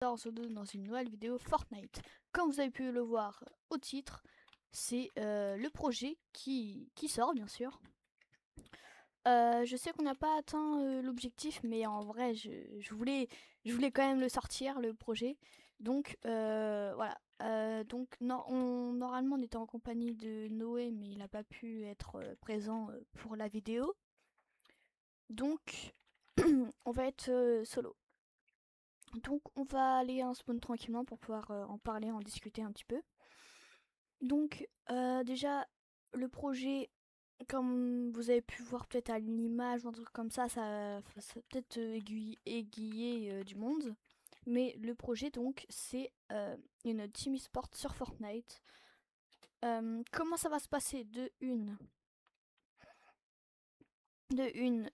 Dans une nouvelle vidéo Fortnite. Comme vous avez pu le voir au titre, c'est le projet qui sort bien sûr. Je sais qu'on n'a pas atteint l'objectif, mais en vrai je voulais quand même le sortir, le projet. Donc voilà. Donc normalement on était en compagnie de Noé, mais il n'a pas pu être présent pour la vidéo. Donc on va être solo. Donc on va aller en spawn tranquillement pour pouvoir en parler, en discuter un petit peu. Donc déjà le projet, comme vous avez pu voir peut-être à l'image ou un truc comme ça peut-être aiguiller du monde. Mais le projet donc c'est une team e-sport sur Fortnite. Comment ça va se passer?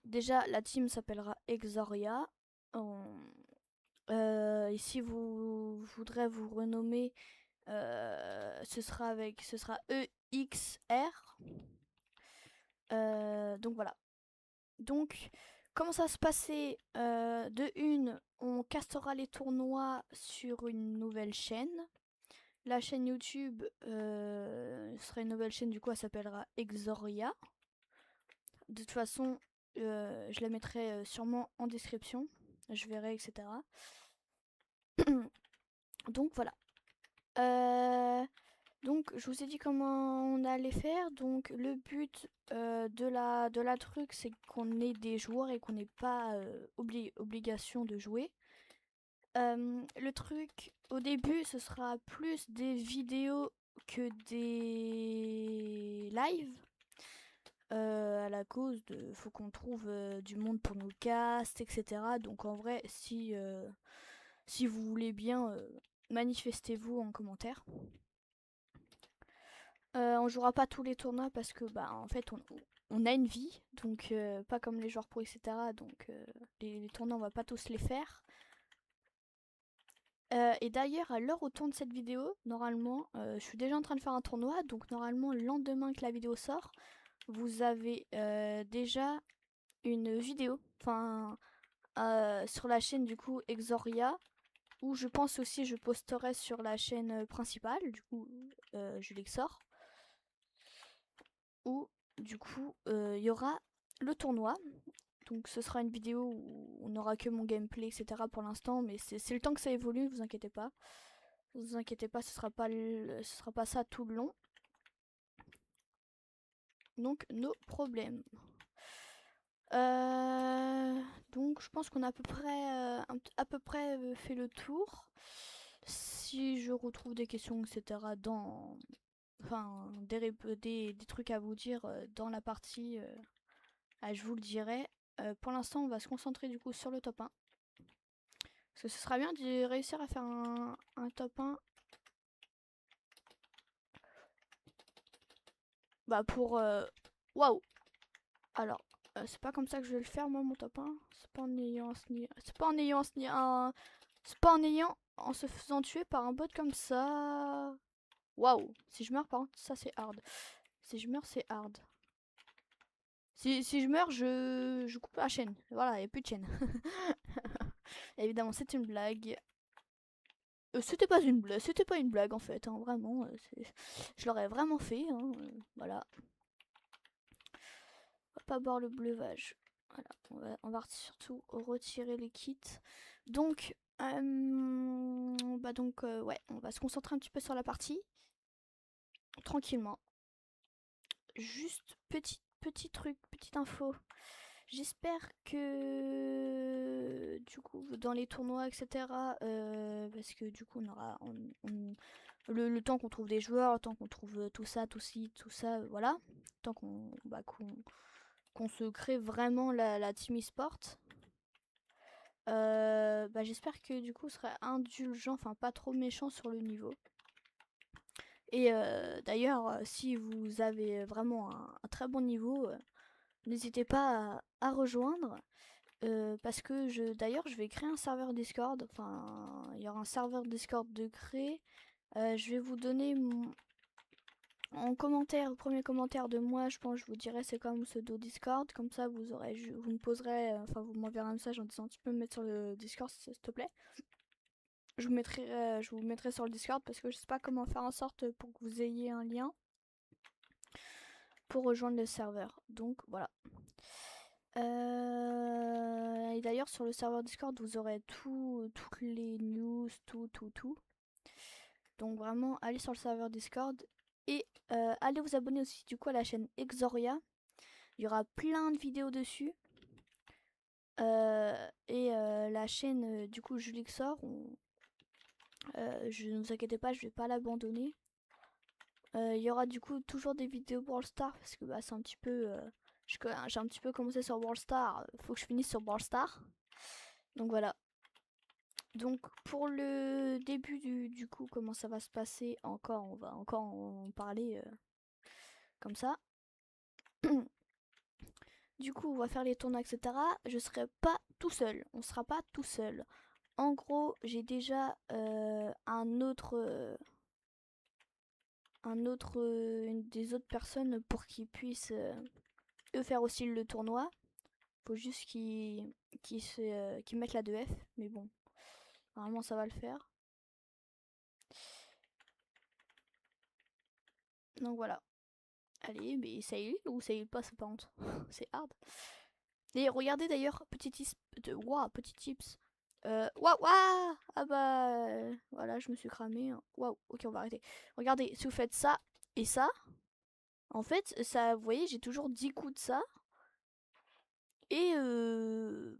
Déjà la team s'appellera Exoria. Et si vous voudrez vous renommer, ce sera EXR. Donc voilà. Donc, comment ça va se passer? On castera les tournois sur une nouvelle chaîne. La chaîne YouTube sera une nouvelle chaîne, du coup, elle s'appellera Exoria. De toute façon, je la mettrai sûrement en description. Je verrai, etc. Donc voilà. Donc je vous ai dit comment on allait faire. Donc le but de la truc, c'est qu'on ait des joueurs et qu'on n'ait pas obligation de jouer. Le truc au début, ce sera plus des vidéos que des lives. À la cause de faut qu'on trouve du monde pour nos casts, etc. Donc en vrai, si vous voulez bien, manifestez-vous en commentaire. On jouera pas tous les tournois parce que bah en fait on a une vie, donc pas comme les joueurs pro, etc. Donc les tournois on va pas tous les faire. Et d'ailleurs à l'heure où tourne cette vidéo, normalement je suis déjà en train de faire un tournoi, donc normalement le lendemain que la vidéo sort, vous avez déjà une vidéo, enfin sur la chaîne du coup Exoria, où je pense aussi je posterai sur la chaîne principale, du coup je l'exore, où du coup il y aura le tournoi. Donc ce sera une vidéo où on n'aura que mon gameplay, etc. pour l'instant, mais c'est le temps que ça évolue, ne vous inquiétez pas. Ne vous inquiétez pas, ce sera pas ça tout le long. Donc nos problèmes. Donc je pense qu'on a à peu près fait le tour. Si je retrouve des questions, etc. Enfin des trucs à vous dire dans la partie, je vous le dirai. Pour l'instant, on va se concentrer du coup sur le top 1. Parce que ce sera bien de réussir à faire un top 1. Bah pour... Waouh. Alors, c'est pas comme ça que je vais le faire moi mon top 1. C'est pas en ayant en se faisant tuer par un bot comme ça. Waouh. Si je meurs par contre, ça c'est hard. Si je meurs, c'est hard. Si je meurs, je coupe la chaîne. Voilà, il n'y a plus de chaîne. Évidemment, c'est une blague. C'était pas une blague en fait, hein, vraiment. Je l'aurais vraiment fait, hein, voilà. On va pas boire le breuvage. Voilà, on va surtout retirer les kits. Donc, ouais, on va se concentrer un petit peu sur la partie. Tranquillement. Juste petit truc, petite info. J'espère que du coup dans les tournois, etc. Parce que du coup on aura le temps qu'on trouve des joueurs, le temps qu'on trouve tout ça, tout ça, voilà. Le temps qu'on se crée vraiment la team e-sport. J'espère que du coup ce sera indulgent, enfin pas trop méchant sur le niveau. Et d'ailleurs, si vous avez vraiment un très bon niveau, n'hésitez pas à rejoindre. Parce que d'ailleurs, je vais créer un serveur Discord. Enfin, il y aura un serveur Discord de créer. Je vais vous donner en commentaire, au premier commentaire de moi, je pense, je vous dirai c'est quoi mon pseudo Discord. Comme ça, vous me poserez, enfin, vous m'enverrez un message en disant tu peux me mettre sur le Discord, s'il te plaît. je vous mettrai sur le Discord parce que je sais pas comment faire en sorte pour que vous ayez un lien pour rejoindre le serveur. Donc voilà. Et d'ailleurs sur le serveur Discord vous aurez toutes les news, tout. Donc vraiment allez sur le serveur Discord et allez vous abonner aussi du coup à la chaîne Exoria. Il y aura plein de vidéos dessus. La chaîne du coup Julixor, je ne vous inquiétez pas, je vais pas l'abandonner. Il y aura du coup toujours des vidéos Brawl Stars parce que bah, c'est un petit peu j'ai un petit peu commencé sur Brawl Stars, faut que je finisse sur Brawl Stars. Donc voilà. Donc pour le début du coup comment ça va se passer encore, on va encore en parler comme ça. Du coup on va faire les tournois etc. Je serai pas tout seul, on sera pas tout seul. En gros j'ai déjà des autres personnes pour qu'ils puissent eux faire aussi le tournoi. Faut juste qu'ils mettent la 2F, mais bon, normalement ça va le faire. Donc voilà. Allez, mais ça y est ou ça y est pas, c'est pas honte. C'est hard. Et regardez d'ailleurs, petit tips petit tips. Waouh, ah bah voilà, je me suis cramé. Waouh, ok, on va arrêter. Regardez, si vous faites ça et ça, en fait, ça, vous voyez, j'ai toujours 10 coups de ça. Et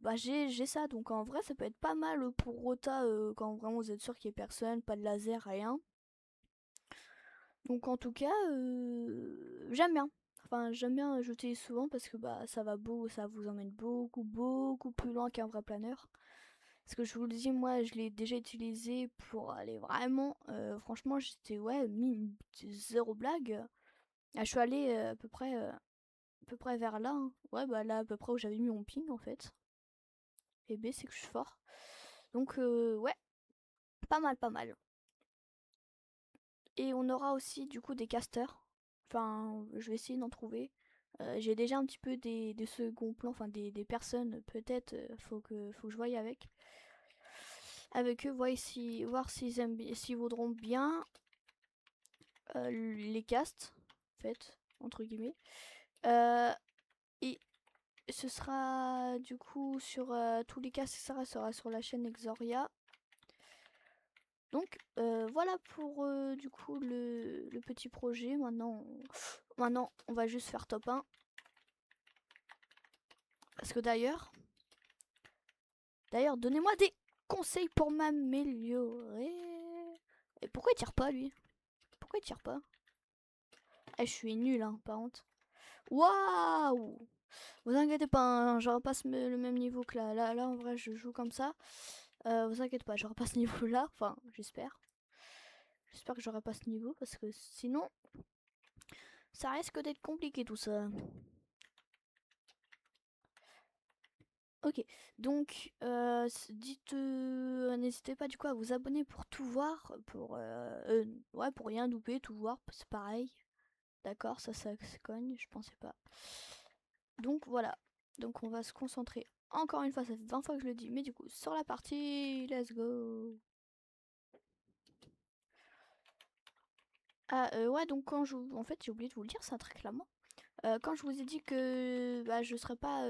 bah j'ai ça, donc en vrai ça peut être pas mal pour Rota quand vraiment vous êtes sûr qu'il y ait personne, pas de laser, rien. Donc en tout cas, j'aime bien. Enfin j'aime bien l'utiliser souvent parce que bah ça vous emmène beaucoup plus loin qu'un vrai planeur. Parce que je vous le dis, moi je l'ai déjà utilisé pour aller vraiment, franchement j'étais ouais, zéro blague. Ah, je suis allée à peu près vers là, hein. Ouais bah là à peu près où j'avais mis mon ping en fait. Et B c'est que je suis fort. Donc ouais, pas mal. Et on aura aussi du coup des casters. Enfin, je vais essayer d'en trouver. J'ai déjà un petit peu des seconds plans, enfin des personnes peut-être, faut que je voie avec eux, voir s'ils voudront bien les castes, en fait, entre guillemets. Et ce sera du coup sur tous les castes, ça sera sur la chaîne Exoria. Donc voilà pour du coup le petit projet. Maintenant on va juste faire top 1. Parce que d'ailleurs donnez-moi des conseils pour m'améliorer. Et pourquoi il tire pas lui? Pourquoi il tire pas? Eh, je suis nul hein, par contre. Waouh! Vous inquiétez pas, hein, je repasse le même niveau que là. Là en vrai je joue comme ça. Vous inquiétez pas, je repasse ce niveau là. Enfin j'espère. J'espère que j'aurai pas ce niveau parce que sinon ça risque d'être compliqué tout ça. Ok, donc n'hésitez pas du coup à vous abonner pour tout voir, ouais, pour rien louper, tout voir, c'est pareil. D'accord, ça se cogne, je pensais pas. Donc voilà, donc on va se concentrer encore une fois, ça fait 20 fois que je le dis, mais du coup sur la partie, let's go. Ah ouais, donc en fait j'ai oublié de vous le dire, c'est un très clairement. Quand je vous ai dit que bah, je serais pas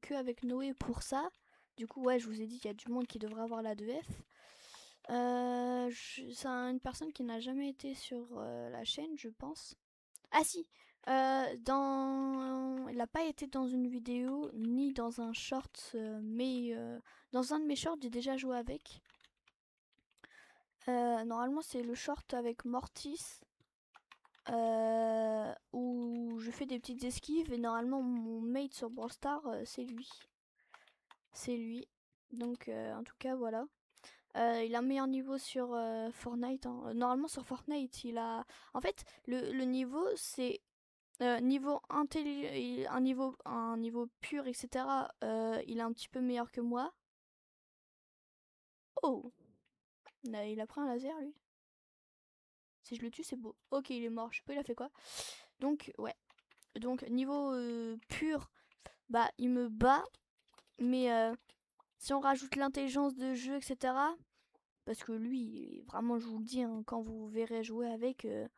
que avec Noé pour ça, du coup ouais je vous ai dit qu'il y a du monde qui devrait avoir la 2F. C'est une personne qui n'a jamais été sur la chaîne je pense. Ah si, il n'a pas été dans une vidéo ni dans un short, mais dans un de mes shorts j'ai déjà joué avec. Normalement c'est le short avec Mortis. Où je fais des petites esquives et normalement mon mate sur Brawl Stars c'est lui. C'est lui. Donc en tout cas voilà. Il a un meilleur niveau sur Fortnite, hein. Normalement sur Fortnite il a... En fait le niveau c'est niveau un niveau pur etc. Il est un petit peu meilleur que moi. Oh, il a pris un laser lui. Si je le tue c'est beau. Ok il est mort, je sais pas il a fait quoi. Donc ouais. Donc niveau pur, bah il me bat. Mais si on rajoute l'intelligence de jeu, etc., parce que lui, vraiment, je vous le dis, hein, quand vous verrez jouer avec, et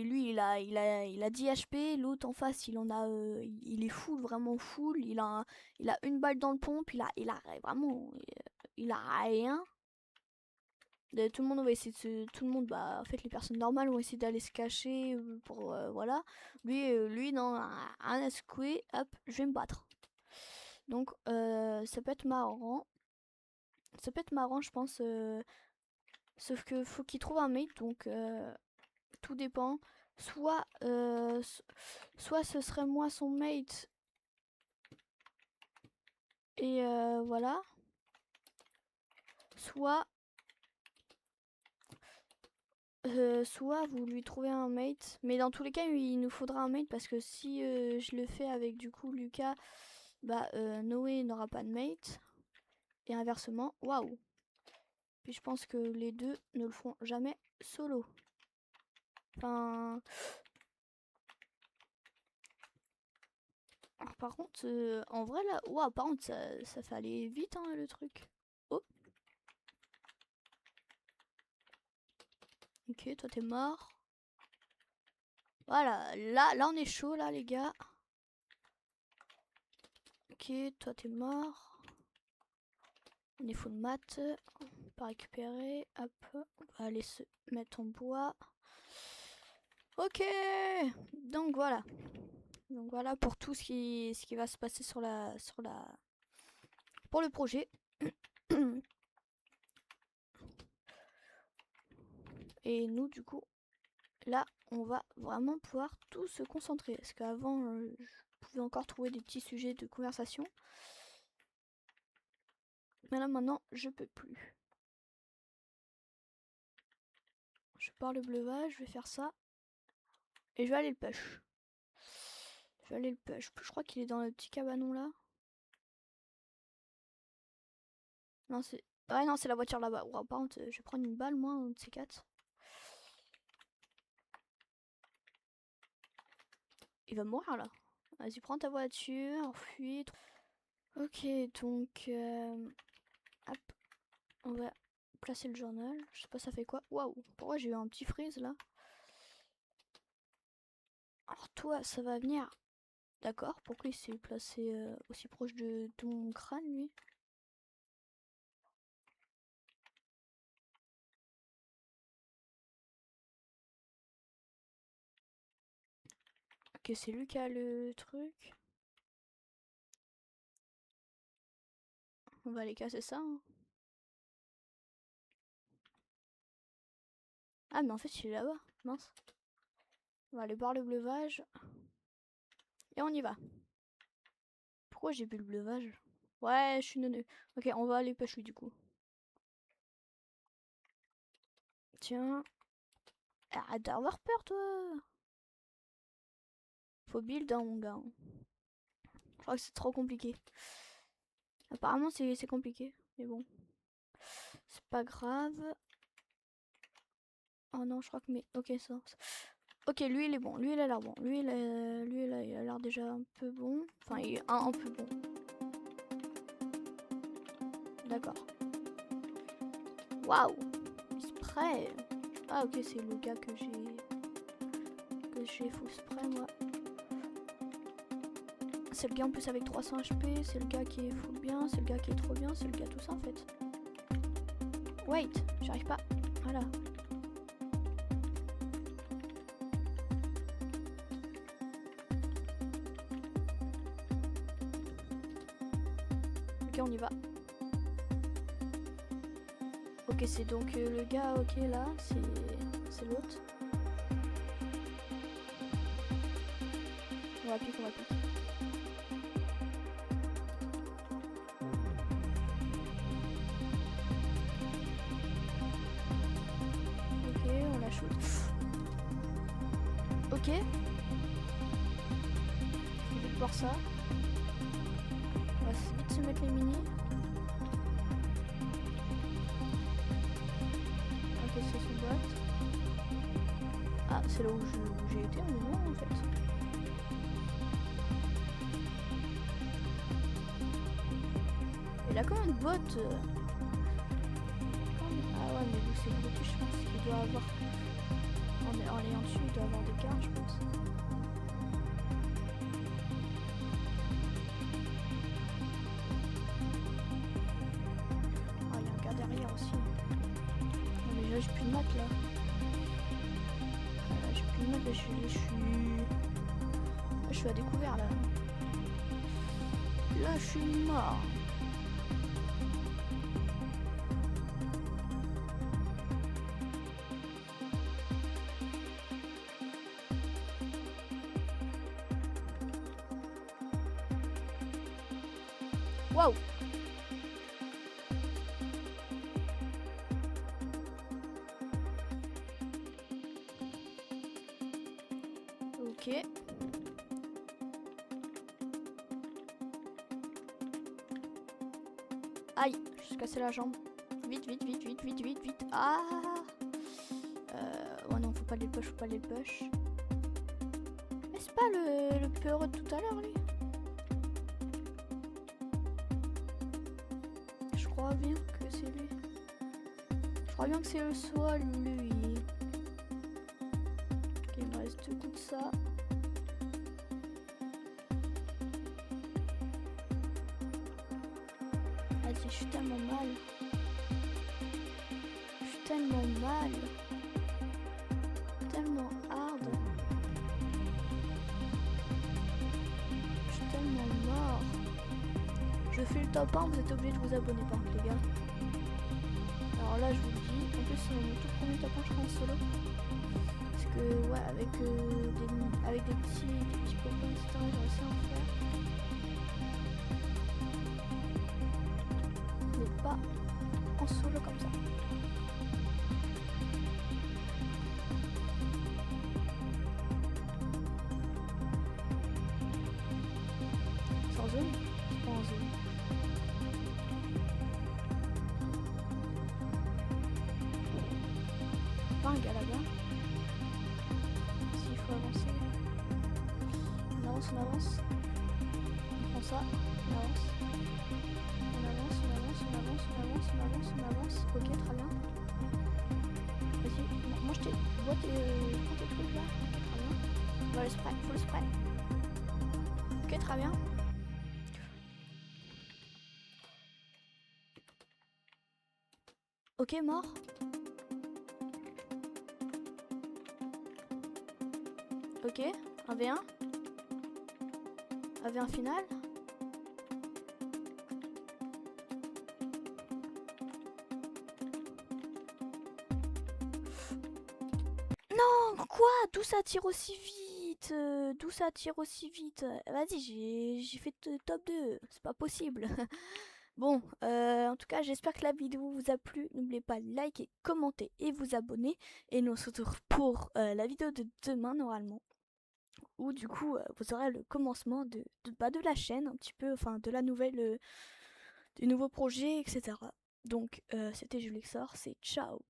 lui, il a 10 HP, l'autre en face, il est full, vraiment full, il a une balle dans le pompe, il a vraiment, il a rien. Tout le monde va essayer tout le monde, bah, en fait, les personnes normales vont essayer d'aller se cacher pour, voilà. Lui, non, un secoué, hop, je vais me battre. Donc, ça peut être marrant. Ça peut être marrant, je pense. Sauf que faut qu'il trouve un mate, donc tout dépend. Soit ce serait moi son mate. Et voilà. Soit vous lui trouvez un mate. Mais dans tous les cas, il nous faudra un mate parce que si je le fais avec du coup Lucas, bah Noé n'aura pas de mate. Et inversement, waouh. Puis je pense que les deux ne le feront jamais solo. Enfin... Alors, par contre, en vrai là... Waouh, par contre, ça fait aller vite hein, le truc. Oh. Ok, toi t'es mort. Voilà, là on est chaud là les gars. Ok, toi t'es mort. On est full mat. On peut pas récupérer. Hop, on va aller se mettre en bois. Ok, donc voilà. Donc voilà pour tout ce qui va se passer pour le projet. Et nous du coup, là on va vraiment pouvoir tout se concentrer. Parce qu'avant, je pouvais encore trouver des petits sujets de conversation. Mais là maintenant, je peux plus. Je pars le bleuvage, je vais faire ça. Et je vais aller le push. Je crois qu'il est dans le petit cabanon là. Non, c'est... Ouais, non, c'est la voiture là-bas. Wow, par contre, je vais prendre une balle, moi, un de ces quatre. Il va mourir là. Vas-y, prends ta voiture, fuis. Ok, donc... hop. On va placer le journal. Je sais pas ça fait quoi. Waouh, pourquoi j'ai eu un petit freeze là? Alors toi, ça va venir. D'accord, pourquoi il s'est placé aussi proche de mon crâne lui? Ok, c'est lui qui a le truc. On va aller casser ça. Hein. Ah mais en fait il est là-bas, mince. On va aller boire le bleuvage. Et on y va. Pourquoi j'ai bu le bleuvage? Ouais, je suis neuneux. Ok, on va aller pêcher du coup. Tiens. Arrête d'avoir peur toi. Faut build hein, mon gars. Je crois que c'est trop compliqué. Apparemment c'est compliqué. Mais bon. C'est pas grave. Oh non, je crois que mais... Ok, ça... Ok, lui il est bon. Lui il a l'air bon. Lui il a l'air déjà un peu bon. Enfin, il est un peu bon. D'accord. Waouh. Spray. Ah ok, c'est le gars que j'ai full spray moi. C'est le gars en plus avec 300 HP, c'est le gars qui est full bien, c'est le gars qui est trop bien, c'est le gars tout ça en fait. Wait, j'arrive pas. Voilà. Ok, on y va. Ok, c'est donc le gars, ok là, c'est l'autre. On va piquer, Ok, on la shoot. Ok. On va voir ça. On va vite se mettre les mini. Ok, c'est son boîte. Ah, c'est là où j'ai été un moment en fait. Il a combien de bottes avoir... En l'ayant dessus, il doit avoir des cartes, je pense. Ah, il y a un gars derrière aussi. Non, mais là, j'ai plus de maths, là. J'ai plus de maths, là, je suis à découvert, là. Là, je suis mort. Waouh! Ok. Aïe, je me suis cassé la jambe. Vite, vite, vite, vite, vite, vite, vite. Ah! Oh non, faut pas les push, faut pas les push. Mais c'est pas le peureux de tout à l'heure, lui. Je crois bien que c'est lui. Je crois bien que c'est le soit lui. Ok, il me reste 2 coups de ça. Vas-y, je suis tellement mal. Je suis tellement mal. Tellement hard. Je suis tellement mort. Je fais le top 1, vous êtes obligés de vous abonner par contre, les gars. Alors là, je vous le dis. En plus, c'est mon tout premier top 1, je crois, en solo. Parce que, ouais, avec des petits copains, etc., j'ai réussi à en faire. Mais pas en solo comme ça. Sans zone? Pas en zone. Pas un gars là-bas. S'il faut avancer. On avance, on avance. On prend ça, on avance. On avance, on avance, on avance, on avance, on avance, on avance. Ok, très bien. Vas-y, moi je vois tes trucs là. Ok, très bien. On va le spray, faut le spray. Ok, très bien. Ok, mort. Ok, 1v1. 1v1 final. Non, quoi? D'où ça tire aussi vite? D'où ça tire aussi vite? Vas-y, j'ai fait top 2. C'est pas possible. Bon, en tout cas, j'espère que la vidéo vous a plu. N'oubliez pas de liker, commenter et vous abonner. Et nous on se retrouve pour la vidéo de demain, normalement. Où du coup, vous aurez le commencement de la chaîne, un petit peu, enfin, de la nouvelle, du nouveau projet, etc. Donc, c'était Julixor, c'est ciao!